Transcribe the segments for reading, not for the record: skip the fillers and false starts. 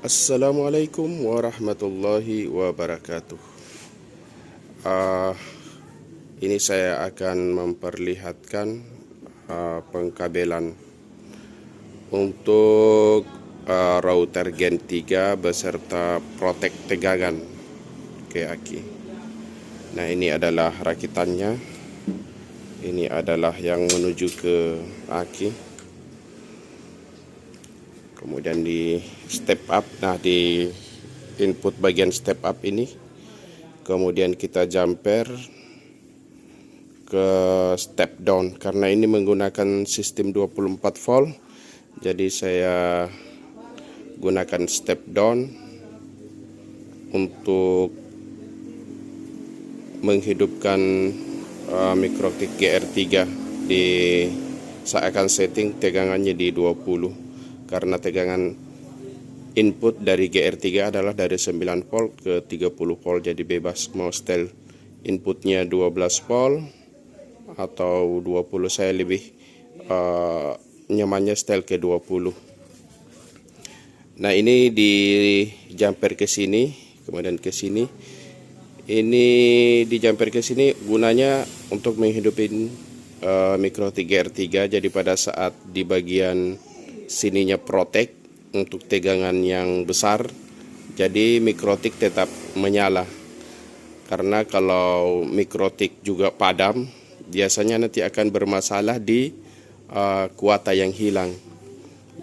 Assalamualaikum warahmatullahi wabarakatuh. Ah, ini saya akan memperlihatkan pengkabelan untuk router Gen 3 beserta protek tegangan ke aki. Nah, ini adalah rakitannya. Ini adalah yang menuju ke aki. Kemudian di step up, nah di input bagian step up ini, kemudian kita jumper ke step down karena ini menggunakan sistem 24 volt. Jadi saya gunakan step down untuk menghidupkan Mikrotik GR3 saya akan setting tegangannya di 20 karena tegangan input dari GR3 adalah dari 9 volt ke 30 volt, jadi bebas mau setel inputnya 12 volt atau 20. Saya lebih nyamannya setel ke 20. Nah, ini di jumper ke sini, kemudian ke sini. Ini di jumper ke sini gunanya untuk menghidupin Mikrotik GR3. Jadi pada saat di bagian sininya protek untuk tegangan yang besar, jadi mikrotik tetap menyala. Karena kalau mikrotik juga padam, biasanya nanti akan bermasalah di kuota yang hilang.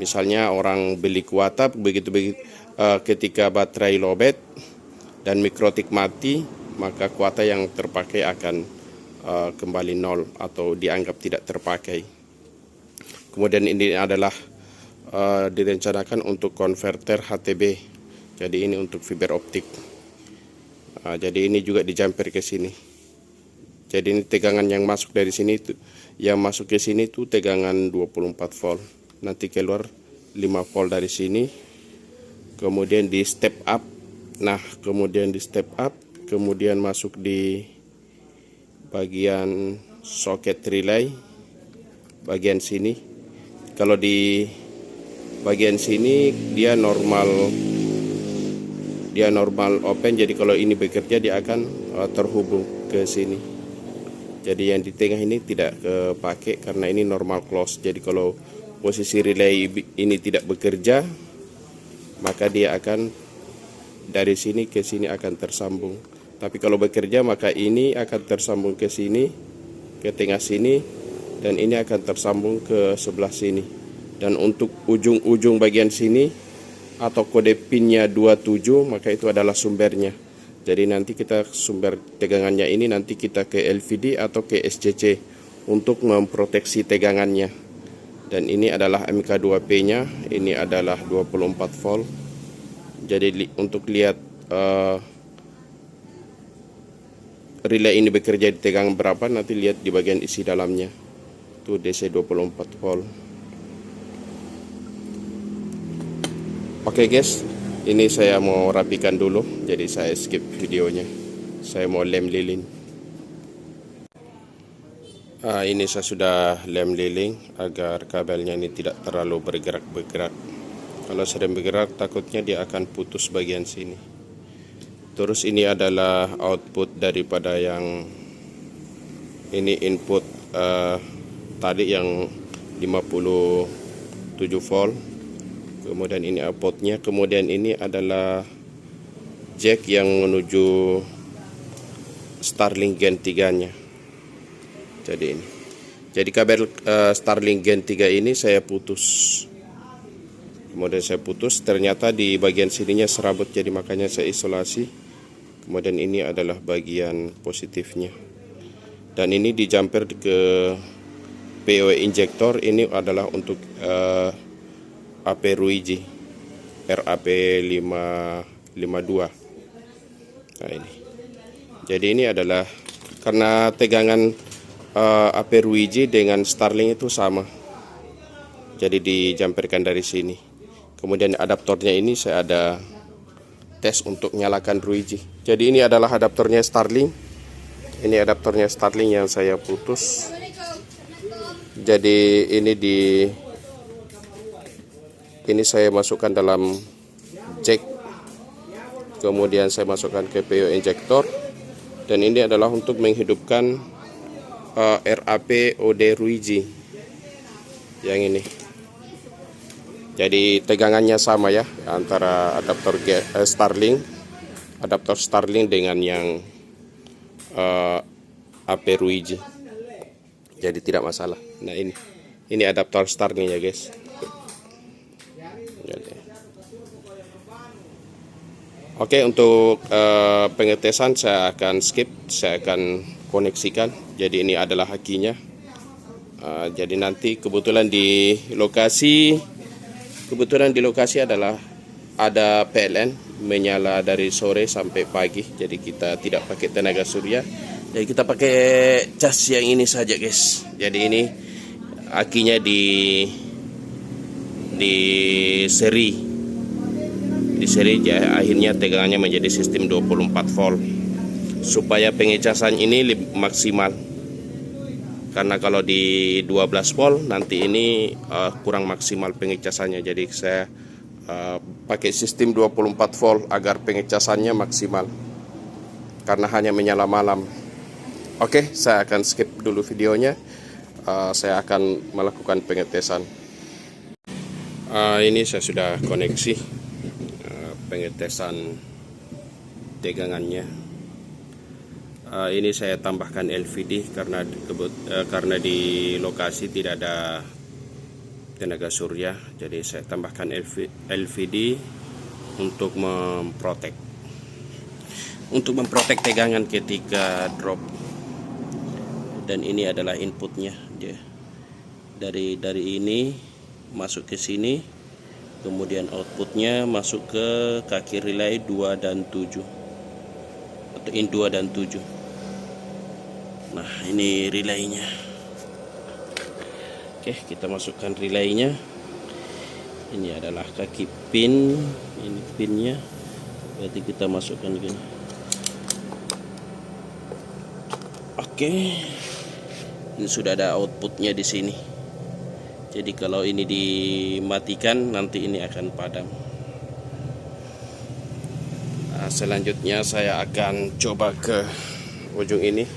Misalnya orang beli kuota begitu ketika baterai lowbat dan mikrotik mati, maka kuota yang terpakai akan kembali nol atau dianggap tidak terpakai. Kemudian ini adalah direncanakan untuk konverter HTB, jadi ini untuk fiber optik. Jadi ini juga di jumper ke sini. Jadi ini tegangan yang masuk dari sini itu, yang masuk ke sini itu tegangan 24 volt. Nanti keluar 5 volt dari sini. Kemudian di step up. Nah, kemudian di step up, kemudian masuk di bagian soket relay bagian sini. Kalau di bagian sini dia normal open, jadi kalau ini bekerja dia akan terhubung ke sini. Jadi yang di tengah ini tidak kepake karena ini normal close. Jadi kalau posisi relay ini tidak bekerja, maka dia akan dari sini ke sini akan tersambung. Tapi kalau bekerja maka ini akan tersambung ke sini, ke tengah sini, dan ini akan tersambung ke sebelah sini. Dan untuk ujung-ujung bagian sini atau kode pinnya 27, maka itu adalah sumbernya. Jadi nanti kita sumber tegangannya ini nanti kita ke LVD atau ke SCC untuk memproteksi tegangannya. Dan ini adalah MK2P nya, ini adalah 24 volt. Jadi untuk lihat relay ini bekerja di tegangan berapa, nanti lihat di bagian isi dalamnya. Itu DC 24 volt. Oke guys, ini saya mau rapikan dulu, jadi saya skip videonya. Saya mau lem lilin. Ini saya sudah lem lilin agar kabelnya ini tidak terlalu bergerak-bergerak. Kalau sedang bergerak takutnya dia akan putus bagian sini. Terus ini adalah output daripada yang ini input tadi yang 57 volt. Kemudian ini outputnya. Kemudian ini adalah jack yang menuju Starlink Gen 3 nya. Jadi ini. Jadi kabel Starlink Gen 3 ini saya putus. Kemudian saya putus, ternyata di bagian sininya serabut, jadi makanya saya isolasi. Kemudian ini adalah bagian positifnya. Dan ini di jumper ke POE injektor, ini adalah untuk AP Ruiji RAP 552. Nah ini. Jadi ini adalah karena tegangan AP Ruiji dengan Starlink itu sama. Jadi dijamperkan dari sini. Kemudian adaptornya ini saya ada tes untuk nyalakan Ruiji. Jadi ini adalah adaptornya Starlink. Ini adaptornya Starlink yang saya putus. Jadi ini saya masukkan dalam jack, kemudian saya masukkan ke PO injektor, dan ini adalah untuk menghidupkan RAP OD Ruiji yang ini. Jadi tegangannya sama ya antara adaptor Starlink dengan yang AP Ruiji. Jadi tidak masalah. Nah ini adaptor Starlink ya guys. Oke, untuk pengetesan saya akan skip, saya akan koneksikan. Jadi ini adalah akinya. Jadi nanti kebetulan di lokasi adalah ada PLN menyala dari sore sampai pagi. Jadi kita tidak pakai tenaga surya. Jadi kita pakai cas yang ini saja guys. Jadi ini akinya di seri ya, akhirnya tegangannya menjadi sistem 24 volt supaya pengecasan ini maksimal, karena kalau di 12 volt nanti ini kurang maksimal pengecasannya. Jadi saya pakai sistem 24 volt agar pengecasannya maksimal karena hanya menyala malam. Oke, saya akan skip dulu videonya. Saya akan melakukan pengetesan. Ini saya sudah koneksi pengetesan tegangannya. Ini saya tambahkan LVD karena di lokasi tidak ada tenaga surya, jadi saya tambahkan LVD untuk memprotek tegangan ketika drop. Dan ini adalah inputnya, dari ini masuk ke sini, kemudian outputnya masuk ke kaki relay 2 dan 7 atau in 2 dan 7. Nah ini relaynya. Oke, kita masukkan relaynya. Ini adalah kaki pin, ini pinnya, berarti kita masukkan gini. Oke, ini sudah ada outputnya di sini. Jadi kalau ini dimatikan nanti ini akan padam. Selanjutnya saya akan coba ke ujung ini.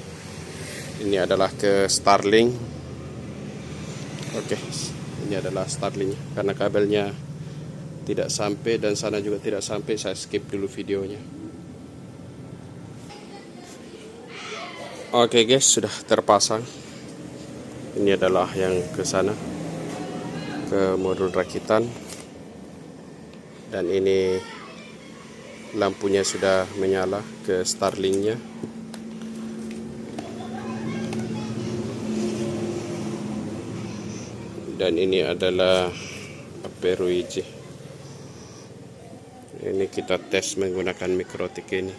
Ini adalah ke Starlink. Oke, ini adalah Starlink. Karena kabelnya tidak sampai dan sana juga tidak sampai, saya skip dulu videonya. Oke guys, sudah terpasang. Ini adalah yang ke sana, ke modul rakitan, dan ini lampunya sudah menyala ke Starlinknya. Dan ini adalah Ruiji. Ini kita tes menggunakan mikrotik ini.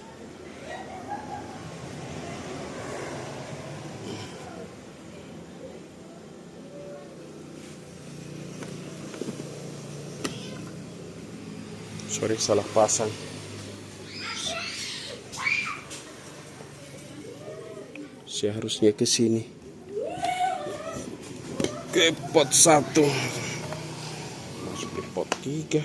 Sorry, salah pasang. Seharusnya ke sini, ke pot 1, masuk ke pot 3.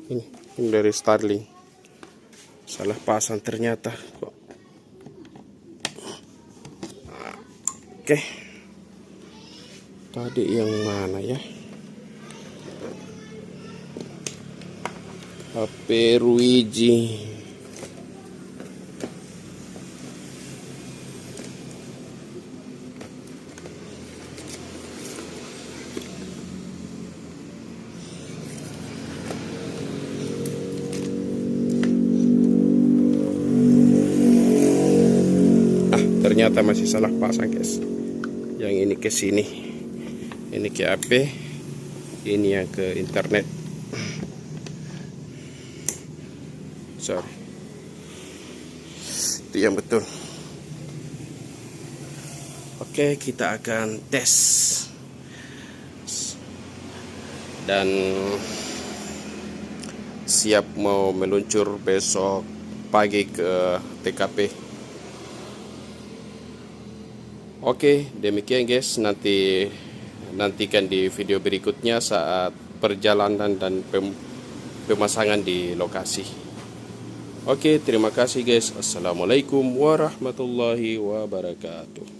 Ini dari Starlink. Salah pasang ternyata kok. Oke, tadi yang mana ya? HP Ruiji. Ternyata masih salah pasang guys. Yang ini ke sini, ini ke HP, ini yang ke internet. Sorry, itu yang betul. Oke, kita akan tes dan siap mau meluncur besok pagi ke TKP. Oke, demikian guys. Nantikan di video berikutnya saat perjalanan dan pemasangan di lokasi. Oke, terima kasih guys. Assalamualaikum warahmatullahi wabarakatuh.